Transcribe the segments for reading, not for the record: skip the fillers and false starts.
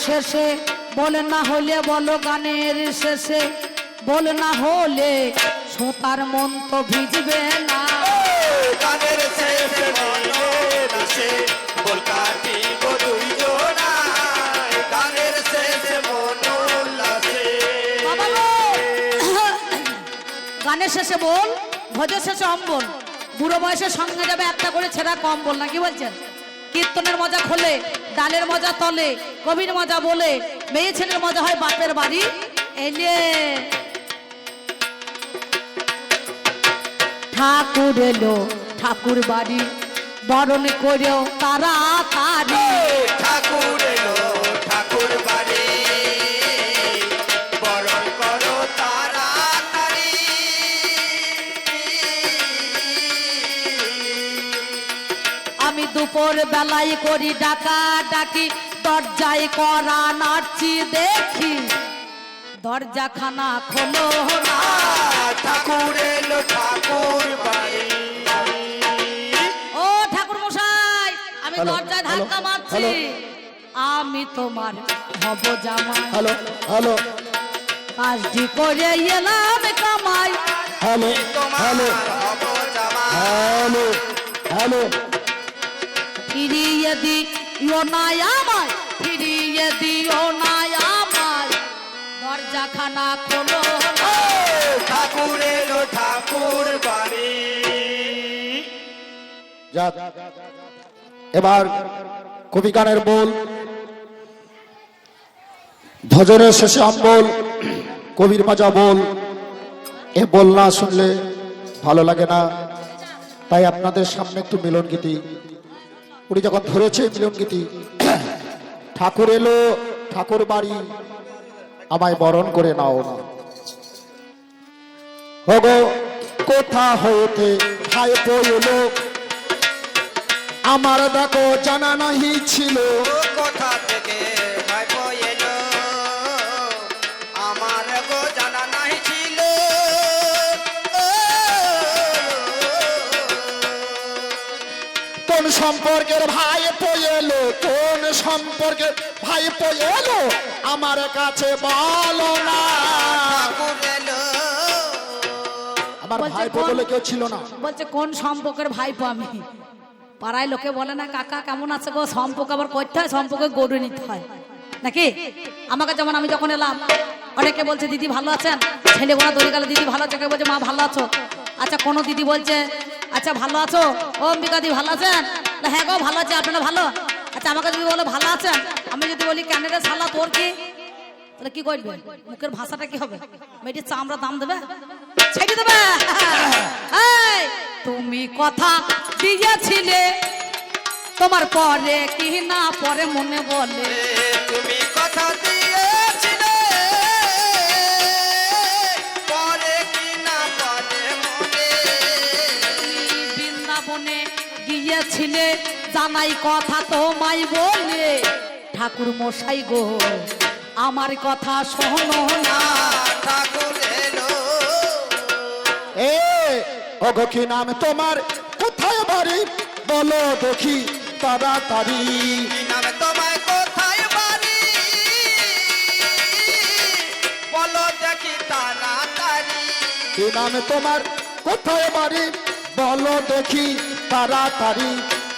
শেষে বলে না হলে বলো গানের শেষে বলে না হলে সোতার মন তো ভিজবে না গানের শেষে বলে না সে বল কাটি বড়ই জোড়া গানের শেষে মন উল্লাসে গানের শেষে বল ভোজের শেষে অম্বল বুড়ো বয়সের সঙ্গে যাবে একটা করে ছেঁড়া কম্বল না কি বলছেন কীর্তনের মজা খোলে ডালের মজা তলে কবির মজা বলে মেয়ে ছেলের মজা হয় বাপের বাড়ি এলে ঠাকুর এলো ঠাকুর বাড়ি বরণ করেও তাড়াতাড়ি ঠাকুর এলো ঠাকুর বাড়ি বরণ করো তাড়াতাড়ি আমি দুপুর বেলায় করি ডাকা ডাকি দরজায় করা নাচি দেখি দরজা খানা খোলো না ঠাকুর এলো ঠাকুর বাড়ি ও ঠাকুর মশাই আমি দরজায় ধাক্কা মারছি আমি তোমার হব জামাই হ্যালো হ্যালো কাজটি করে এলাম কামাই হ্যালো হ্যালো হব জামা হ্যালো হ্যালো ফিরিয়ে দিও না আমায় ফিরিয়ে দিও না আমায় দরজা খানা খোলো না ঠাকুর এলো ঠাকুর বাড়ি যাক এবার কবি গানের বল ভজনের শেষে অম্বল কবির মাজা বল এ বল না শুনলে ভালো লাগে না তাই আপনাদের সামনে একটু মিলন গীতি উনি যখন ধরেছে মিলন গীতি ঠাকুর এলো ঠাকুর বাড়ি আমায় বরণ করে নাও না হগো কোথা হইতে ভাই এলো আমার দেখো জানা নাহি ছিল কোথা থেকে ভাইপো এলো আমার গো জানা নাই ছিল কোন সম্পর্কের ভাই এলো কোন সম্পর্কের ভাই এলো আমার কাছে বলো না ঠাকুর এলো আমার বলছে ভাই কোন- বলে কেউ ছিল না বলছে কোন সম্পর্কের ভাইপো আমি পাড়ায় লোকে বলে না কাকা কেমন আছে গো সম্পর্ক আবার করতে হয় সম্পর্কে গড়ে নিতে হয় নাকি আমাকে যেমন আমি যখন এলাম অনেকে বলছে দিদি ভালো আছেন ছেলে গোনা দড়ি গেলে দিদি ভালো আছে কেউ বলছে মা ভালো আছো আচ্ছা কোনো দিদি বলছে আচ্ছা ভালো আছো ও অম্বিকা দি ভালো আছেন না হ্যাঁ গো ভালো আছে আপনারা ভালো আচ্ছা আমাকে যদি বলো ভালো আছেন আমি যদি বলি কেন রে শালা তোর কি তাহলে কি করবে মুখের ভাষাটা কি হবে মেয়েটির চামড়া দাম দেবে ছেড়ে দেবে এই, তুমি কথা দিয়েছিলে তোমার পরে কি না পরে মনে বলে তুমি কথা দিয়েছিলে পরে কি না পরে মনে বৃন্দাবনে গিয়েছিলে জানাই কথা তোমায় বলে ঠাকুর মশাই গো আমার কথা শোনো না ঠাকুর এলো এ ওগো কি নাম তোমার কোথায় বাড়ি বলো দেখি তাড়াতাড়ি কি নামে তোমায় কোথায় বাড়ি বলো দেখি তাড়াতাড়ি কি নাম তোমার কোথায় বাড়ি বলো দেখি তাড়াতাড়ি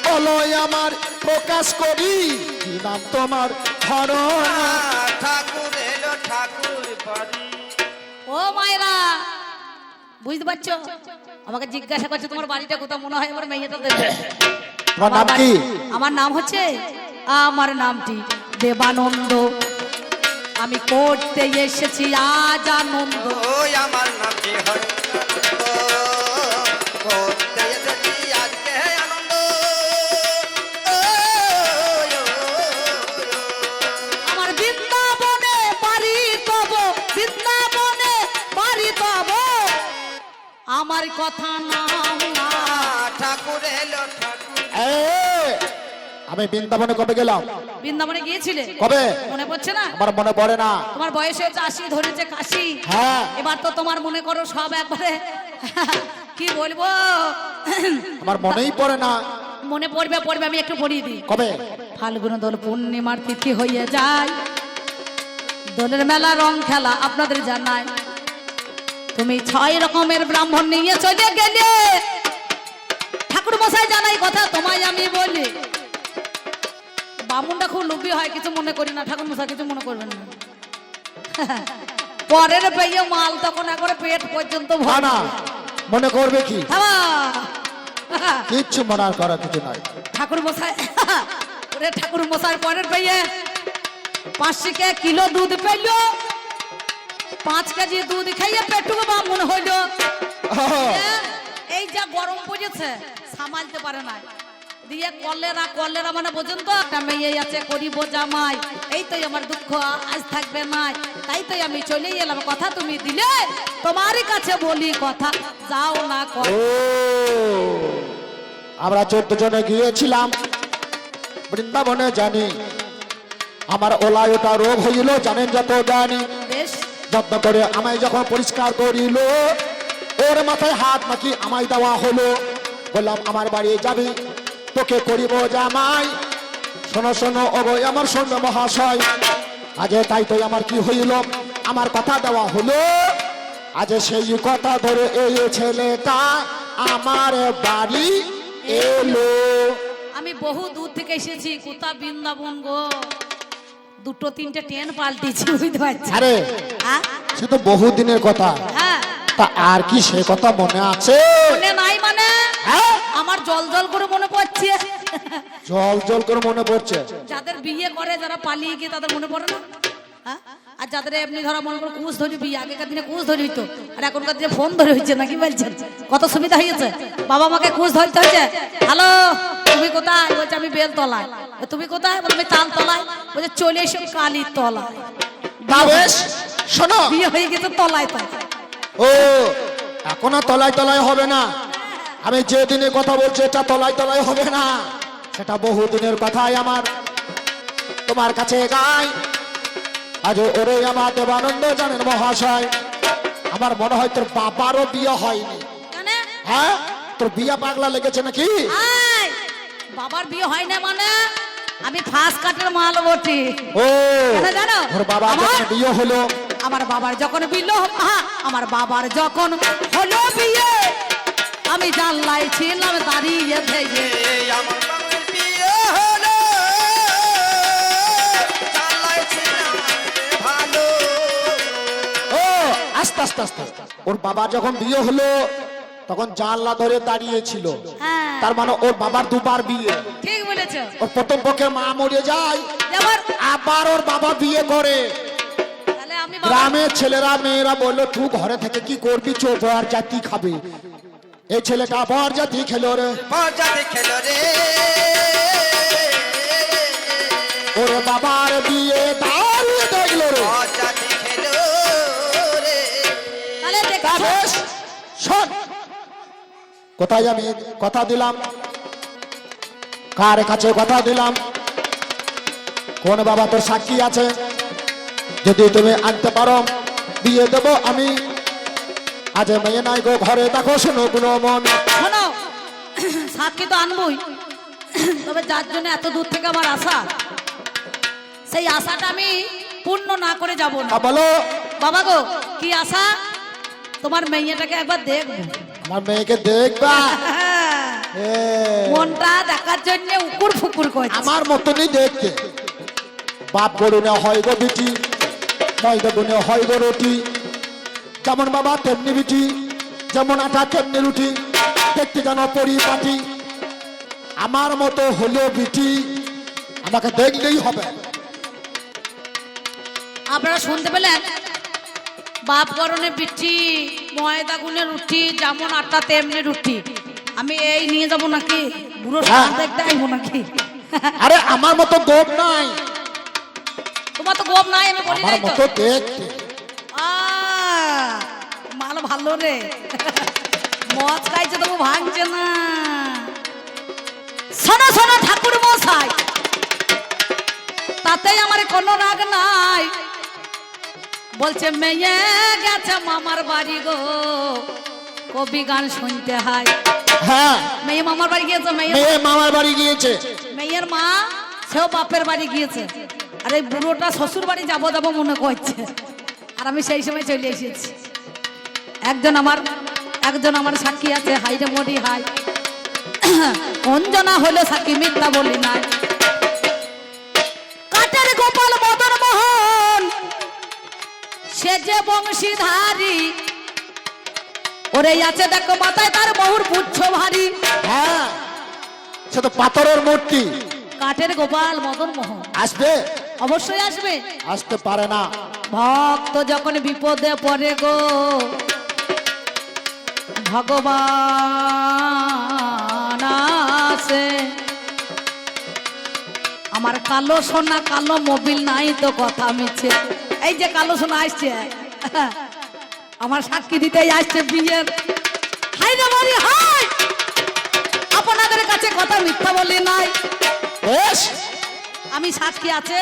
বলো আমার প্রকাশ করি কি নাম তোমার ধরনা ঠাকুর এলো ঠাকুর বাড়ি ও মায়েরা বুঝতে পারছো আমাকে জিজ্ঞাসা করছে তোমার বাড়িটা কোথাও মনে হয় আমার মেয়েটা দেবে তোমার নাম কি আমার নাম হচ্ছে আমার নামটি দেবানন্দ আমি করতে এসেছি আজ আনন্দ ওই আমার নাম কি হয় করতে এসেছি আজকে আনন্দ আমার বৃন্দাবনে বাড়ি তব বৃন্দাবনে বাড়ি তব আমার কথা নাম না ঠাকুর এলো ঠাকুর এ, আমি বৃন্দাবনে কবে গেলাম বৃন্দাবনে গিয়েছিলে কবে মনে পড়ছে না আমার মনে পড়ে না তোমার বয়স হয়েছে 80 ধরেছে কাশি হ্যাঁ এবার তো তোমার মনে করো সব একবারে কি বলবো আমার মনেই পড়ে না মনে পড়বে আমি একটু পড়িয়ে দিই কবে ফাল্গুন দোল পূর্ণিমার তিথি হয়ে যায় দোলের মেলা রং খেলা আপনাদের জানাই। তুমি 6 রকমের ব্রাহ্মণ নিয়ে চলে গেলে, ঠাকুর মশাই জানাই কথা তোমায় আমি বলি। বামুনটা খুব লোভী হয়, কিছু মনে করি না, ঠাকুর মশাই কিছু মনে করবেন না। পরের পেয়ে মাল তখন একবারে পেট পর্যন্ত না না, মনে করবে কি? থামা। কিচ্ছু মনে করার কিছু নাই। ঠাকুর মশাই ওরে ঠাকুর মশাই পরের পেয়ে 5 কিলো দুধ পেল, 5 কেজি দুধ খাইয়ে পেটুকু বামুন হইল। এই যা গরম পড়েছে সামালতে পারে না, দিয়ে কলেরা কলেরা মানে বোঝেন তো, একটা মেয়ে আছে করিব জামাই, এই তো আমার দুঃখ আজ থাকবে না, তাই তো আমি চলে এলাম। কথা তুমি দিলে, তোমারই কাছে বলি কথা, যাও না কর। ও, আমরা 14 জনে গিয়েছিলাম বৃন্দাবনে, জানি আমার ওলাই ওটা রোগ হইল, জানেন যত জানি। বেশ, যত্ন করে আমায় যখন পরিষ্কার করিল, ওর মাথায় হাত নাকি আমায় দেওয়া হলো। বললাম আমার বাড়ি যাবি, তোকে করিব জামাই। শোনো শোনো ওগো আমার সঙ্গে মহাশয়, আজে তাই তো আমার কি হইল, আমার কথা দেওয়া হলো। আজ সেই কথা ধরে এই ছেলেটা আমার বাড়ি এলো। আমি বহু দূর থেকে এসেছি, কোথা বৃন্দাবন গো, 2-3টে ট্রেন পাল্টেছি, বুঝতে পারছি। আরে হ্যাঁ? সে তো বহুদিনের কথা, হ্যাঁ, তা আর কি সে কথা মনে আছে? মনে নাই মানে হ্যাঁ, আমার জল জল করে মনে পড়ছে। জল জল করে মনে পড়ছে। যাদের বিয়ে করে, যারা পালিয়ে গিয়ে, তাদের মনে পড়ে না? হ্যাঁ? আর যাদের এমনি ধরা মনে করো কুশ ধরি, বিয়ে আগেকার দিনে কুশ ধরি হইতো, আর এখনকার দিনে ফোন ধরে হচ্ছে, নাকি বলছেন? কত সুবিধা হয়েছে, বাবা মাকে কুশ ধরতে হচ্ছে। হ্যালো, তুমি কোথায়? বলছে আমি বেলতলায়। তুমি কোথায়? বলবে তাল তলায়। বলছে চলে এসো কালীর তলায়। তা বেশ, শোনো, বিয়ে হয়ে গেছে তলায় তলায়। ও এখন আর তলায় তলায় হবে না। আমি যে দিনের কথা বলছি এটা তলায় তলায় হবে না, সেটা বহুদিনের কথাই আমার তোমার কাছে গাই। আজ ওরে আমার দেবানন্দ জানেন মহাশয়, আমার মনে হয় তোর বাবারও বিয়ে হয়নি। জানে? হ্যাঁ, তোর বিয়ে পাগলা লেগেছে নাকি? আয়, বাবার বিয়ে হয় না মানে আমি ফাঁস কাটের মাল বটি। ও কেন জানো? ওর বাবা আমার- যখন বিয়ে হলো, আমার বাবার যখন বিয়ে, আমার বাবার যখন হলো বিয়ে, আমি জানলাই ছিলাম দাঁড়িয়ে থেকে। এই আমার বাবার বিয়ে হলো, চালাইছিলাম রে ভালো। ও আস্তে আস্তে আস্তে আস্তে। ওর বাবা যখন বিয়ে হলো তখন জানলা ধরে দাঁড়িয়েছিল, হ্যাঁ, তার মানে ওর বাবার দুবার বিয়ে। ঠিক বলেছ। ওর প্রথম পক্ষে মা মরে যায়, এবার আবার ওর বাবা বিয়ে করে। তাহলে আমি বাবা- গ্রামের ছেলেরা মেয়েরা বললো তুই ঘরে থেকে কি করবি, চো বর জাতি খাবে। এই ছেলেটা বর জাতি খেলো রে, মজাতে খেলো রে, ওর বাবার বিয়ে দাঁড়িয়ে দেখলো রে। মজাতে খেলো রে। তাহলে তা দেখছো? বেশ, শোন, কোথায় আমি কথা দিলাম, কার কাছে কথা দিলাম, কোন বাবা তোর সাক্ষী আছে, যদি তুমি আনতে পারো বিয়ে দেবো আমি। আজ মেয়ে নাই গো ঘরে, দেখো শোনো গুলো মন। শোনো, সাক্ষী তো আনবই, তবে যার জন্য এত দূর থেকে আমার আশা, সেই আশাটা আমি পূর্ণ না করে যাব না। বলো বাবা গো, কি আশা? তোমার মেয়েটাকে একবার দেখবো। আমার মেয়েকে দেখবা? এ, মনটা দেখার জন্য উকুর ফুকুর করছে। আমার মতনই দেখতে, বাপ গরুনে হয় গো বিটি, ময়দা গুনে হয় গো রুটি, যেমন বাবা তেমনি বিটি, যেমন আটা তেমনি রুটি, দেখতে যেন পরিপাটি। আমার মতো হলো বিটি, আমাকে দেখলেই হবে। আপনারা শুনতে পেলেন? বাপ গরনে বিটি, ময়দা গুনে রুটি, যেমন আটা তেমনি রুটি। আমি এই নিয়ে যাব নাকি? বুড়ো হ্যাঁ। সার দেখতে আইবো নাকি? আরে আমার মতো গোপ নাই, তোমার তো গোপ নাই, আমি বলি আমার নাই তো। মতো দেখতে। মাল ভালো রে, মদ খাইছে তবু ভাঙছে না। শোনো শোনো ঠাকুর মশাই, তাতেই আমার কোনো রাগ নাই। বলছে মেয়ে গেছে মামার বাড়ি গো, কবি গান শুনতে হয়। হ্যাঁ, মেয়ে মামার বাড়ি গিয়েছে, মেয়ে মামার বাড়ি গিয়েছে। মেয়ের মা সেও বাপের বাড়ি গিয়েছে। আর এই বুড়োটা শ্বশুর বাড়ি যাবো যাবো মনে করছে, আর আমি সেই সময় চলে এসেছি। একজন আমার সাক্ষী আছে, হাই রে মরি হাই, অঞ্জনা হলো সাক্ষী, মিথ্যা বলি নাই। কাটের গোপাল মদন মোহন সে যে বংশীধারী, ওরে আছে দেখো মাথায় তার বহুর পুচ্ছ ভারী। হ্যাঁ, সে তো পাথরের মূর্তি। কাঠের গোপাল মদন মোহন আসবে? অবশ্যই আসবে। আসতে পারে না। ভক্ত যখন বিপদে পড়ে গো, ভগবান আসে। আমার কালো সোনা কালো মোবিল নাই তো কথা মিছে, এই যে কালো সোনা আসছে আমার সাক্ষী দিতেই আসছে বিয়ের। হাই রে বাড়ি হাই, আপনাদের কাছে কথা মিথ্যা বলি নাই। বেশ, আমি সাক্ষী আছে,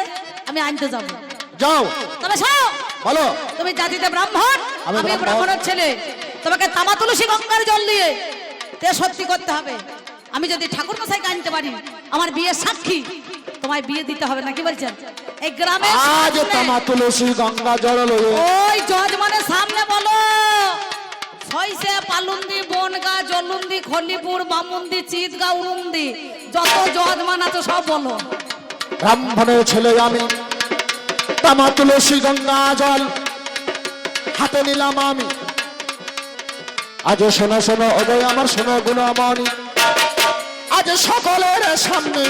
আমি আনতে যাব। যাও। তবে শোনো, বলো। তুমি জাতিতে ব্রাহ্মণ, আমি আমি ব্রাহ্মণ। ব্রাহ্মণের ছেলে। তোমাকে তামা তুলসী গঙ্গার জল দিয়ে তে সত্যি করতে হবে। আমি যদি ঠাকুর মশাইকে আনতে পারি আমার বিয়ের সাক্ষী, তোমায় বিয়ে দিতে হবে না, কি বলছেন? এই গ্রামে আজ তামা তুলসী গঙ্গা জল লয়ে ওই জজ মানে সামনে বলো, ছয়সে পালুন্দি বনগা জলুন্দি খলিপুর বামুন্দি চিতগা উরুন্দি, যত জজ মান আছে সব বলো। ব্রাহ্মণের ছেলে আমি, তামা তুলসী গঙ্গা জল হাতে নিলাম আমি। আজ শোনো শোনো অজয় আমার, শোনো গুণমণি, আজ সকলের সামনে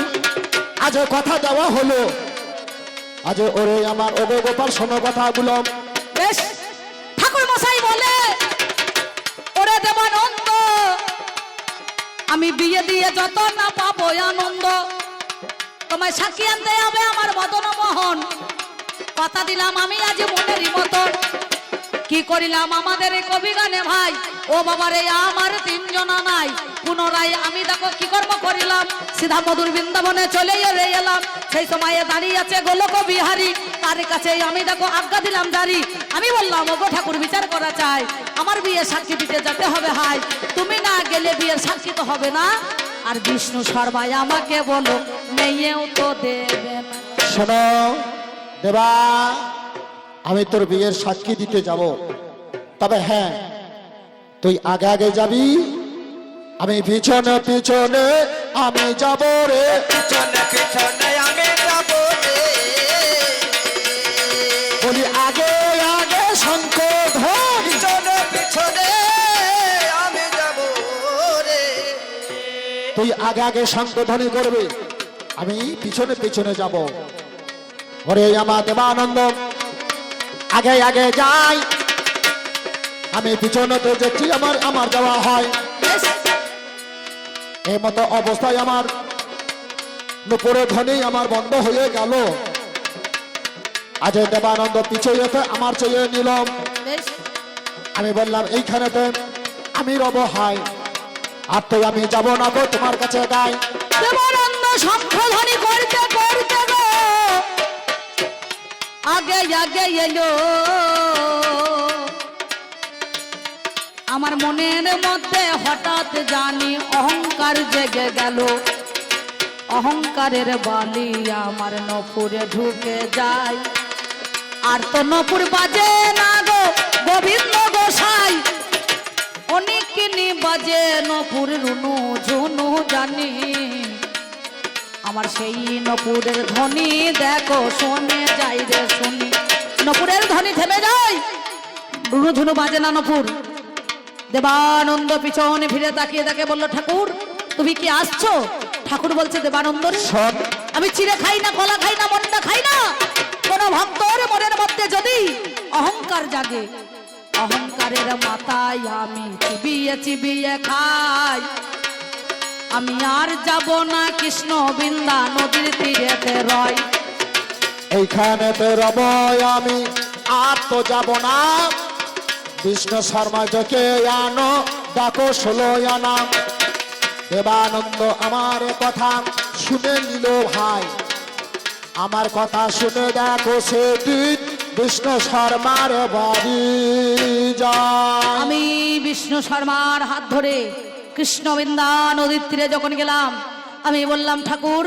আজ কথা দেওয়া হলো। আজ ওরে আমার ওগো গোপাল, শোনো কথাগুলো। বেশ, ঠাকুর মশাই বলে, ওরে দেবানন্দ আমি বিয়ে দিয়ে যত না পাবো আনন্দ, তোমায় সাক্ষী আনতে হবে আমার মদন মোহন। কথা দিলাম আমি আজ মনেরই মতন। কি করিলাম আমাদের এই কবি গানে ভাই, ও বাবারে আমার তিনজনা নাই। পুনরায় আমি দেখো কি কর্ম করিলাম, সিধা মধুর বৃন্দাবনে চলে এলাম। সেই সময়ে দাঁড়িয়ে আছে গোলক বিহারী, তার কাছে আমি দেখো আজ্ঞা দিলাম জারি। আমি বললাম ওগো ঠাকুর বিচার করা চাই, আমার বিয়ে সাক্ষী দিতে যেতে হবে হাই। তুমি না গেলে বিয়ের সাক্ষী তো হবে না। আর বিষ্ণু শর্মাই আমাকে বলো মেয়েও তো দেবে না। শোনো দেবা, আমি তোর বিয়ের সাক্ষী দিতে যাব, তবে হ্যাঁ তুই আগে আগে যাবি, আমি পিছনে পিছনে আমি যাব রে। পিছনে পিছনে আমি যাব রে, বলি আগে আগে শঙ্খ ধ্বনি, পিছনে পিছনে আমি যাব রে। তুই আগে আগে শঙ্খ ধ্বনি করবি, আমি পিছনে পিছনে যাব। ওরে আমার দেবানন্দ আগে আগে যাই, আমি পিছনে তো যেছি, আমার যাওয়া হয়। এই মতো অবস্থায় আমার নুপুরের ধ্বনি আমার বন্ধ হয়ে গেল। আজ দেবানন্দ পিছিয়ে আমার চেয়ে নিলাম। বেশ, আমি বললাম এইখানেতে আমি রব হাই, আর তো আমি যাব না গো তোমার কাছে গাই। দেবানন্দ শঙ্খধ্বনি করতে করতে গো আগে আগে এলো। আমার মনের মধ্যে হঠাৎ জানি অহংকার জেগে গেল। অহংকারের বালি আমার নপুরে ঢুকে যায়, আর তো নপুর বাজে না গো গোবিন্দ গোসাই। অনেকনি বাজে নপুর রুনু ঝুনু জানি, আমার সেই নপুরের ধ্বনি দেখো শোনে যাই রে শুনি। নপুরের ধ্বনি থেমে যায়, রুনু ঝুনু বাজে না নপুর। দেবানন্দ পিছনে ফিরে তাকিয়ে তাকে বলল, ঠাকুর তুমি কি আসছো? ঠাকুর বলছে, দেবানন্দ রে, শোন, আমি চিড়ে খাই না, কলা খাই না, মন্ডা খাই না। কোন ভক্তর মনের মধ্যে যদি অহংকার জাগে, অহংকারের মাথায় আমি চিবিয়ে চিবিয়ে খাই। আমি আর যাব না কৃষ্ণ বৃন্দা নদীর তীরেতে রয়। এইখানেতে রব আমি, আর তো যাব না। বিষ্ণু শর্মা যকে আনো ডাকো 16 আনা। দেবানন্দ আমার কথা শুনে নিল ভাই, আমার কথা শুনে দেখো সেদিন বিষ্ণু শর্মার বাড়ি যায়। আমি বিষ্ণু শর্মার হাত ধরে কৃষ্ণবৃন্দা নদীর তীরে যখন গেলাম, আমি বললাম, ঠাকুর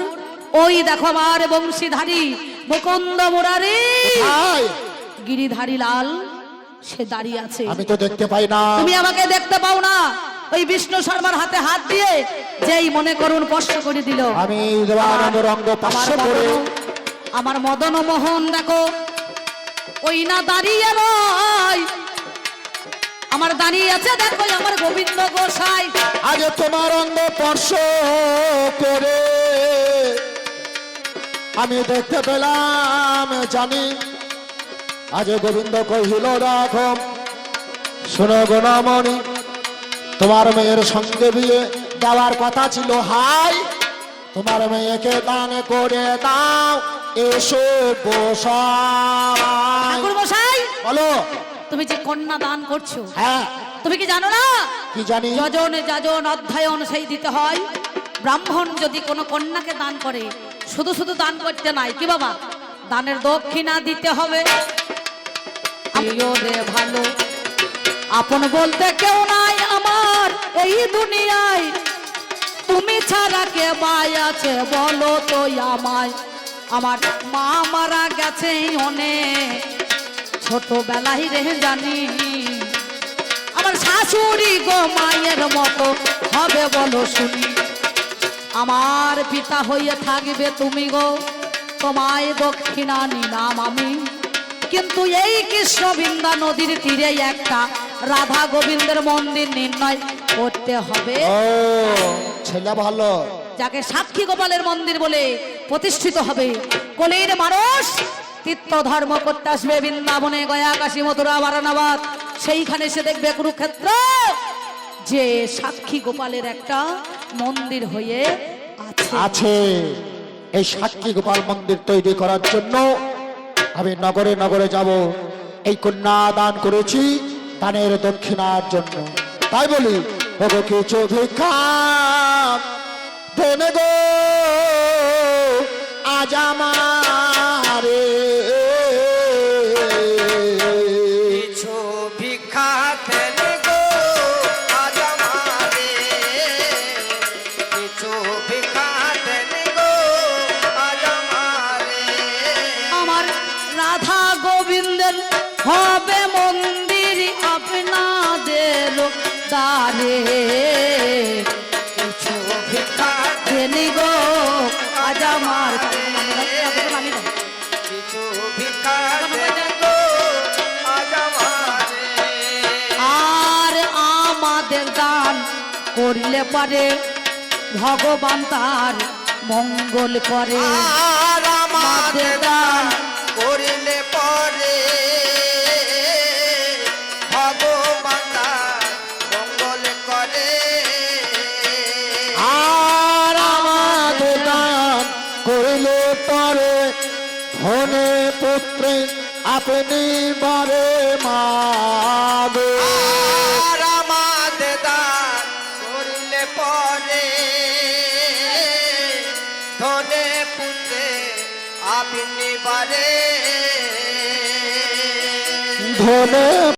ওই দেখো আমার বংশীধারী মুকুন্দ মুরারি ভাই গিরিধারী লাল সে দাঁড়িয়ে আছে। আমি তো দেখতে পাই না। তুমি আমাকে দেখতে পাও না? ওই বিষ্ণু শর্মার হাতে হাত দিয়ে যেই মনে করুন স্পর্শ করে দিল, আমি দেবানন্দ রঙ্গ পার্শ্ব করে আমার মদন মোহন দেখো ওই না দাঁড়িয়ে রয়, আমার দাঁড়িয়ে আছে দেখো আমার গোবিন্দ গোসাই। আজ তোমার অঙ্গ স্পর্শ করে আমি দেখতে পেলাম, জানি আজ গোবিন্দ কহিল দেখো শোনো গুণামণি, তোমার মেয়ের সঙ্গে বিয়ে দেওয়ার কথা ছিল, হাই তোমার মেয়েকে দান করে দাও, এসো বসাই। ঠাকুর মশাই বলো। তুমি যে কন্যা দান করছো, হ্যাঁ তুমি কি জানো না? কি জানি। যজন যাজন অধ্যয়ন সেই দিতে হয়। ব্রাহ্মণ যদি কোনো কন্যাকে দান করে শুধু শুধু দান করতে নাই, কি বাবা, দানের দক্ষিণা দিতে হবে। আমিও রে ভালো আপন বলতে কেউ নাই আমার এই দুনিয়ায়, তুমি ছাড়া কে বাই আছে বলো তো আমায়। আমার মা মারা গেছে অনেক ছোটবেলায় রে জানি, আমার শাশুড়ি গো মায়ের মতো হবে বলো শুনি। আমার পিতা হইয়া থাকবে তুমি গো, তোমায় দক্ষিণা নিলাম আমি। কিন্তু এই কৃষ্ণবৃন্দা নদীর তীরে একটা রাধা গোবিন্দের মন্দির নির্ণয় করতে হবে, ও ছেলে ভালো, যাকে সাক্ষী গোপালের মন্দির বলে প্রতিষ্ঠিত হবে। কোলের মানুষ তীর্থ ধর্ম করতে আসবে বৃন্দাবনে, গয়া, কাশী, মথুরা, বারাণাবাদ, সেইখানে সে দেখবে কুরুক্ষেত্র যে সাক্ষী গোপালের একটা মন্দির হয়ে আছে। আছে। এই সাক্ষী গোপাল মন্দির তৈরি করার জন্য আমি নগরে নগরে যাব। এই কন্যা দান করেছি দানের দক্ষিণার জন্য, তাই বলি ওগো কিছু ভিক্ষা দেন গো আজ আমারে। কিছু ভিক্ষা দেন গো আজ আমারে, কিছু ভিক্ষা দেন গো আজ আমারে। আমার রাধা গোবিন্দের হবে মন্দির আপনাদের দ্বারে, কিছু ভিক্ষা দেনি গো আজ আমার। কিছু ভিক্ষা দেন গো আজ আমারে। আর আমাদের দান করলে পারে ভগবান তার মঙ্গল করে। আর আমাদের দান করিলে পরে ভগবান তার মঙ্গল করে। আর আমাদের দান করিলে পরে ধনে পুত্রে আপনি বারে মাগো। আর আমাদের দান করিলে পরে ধনে পুত্রে আপনি বারে। ধনে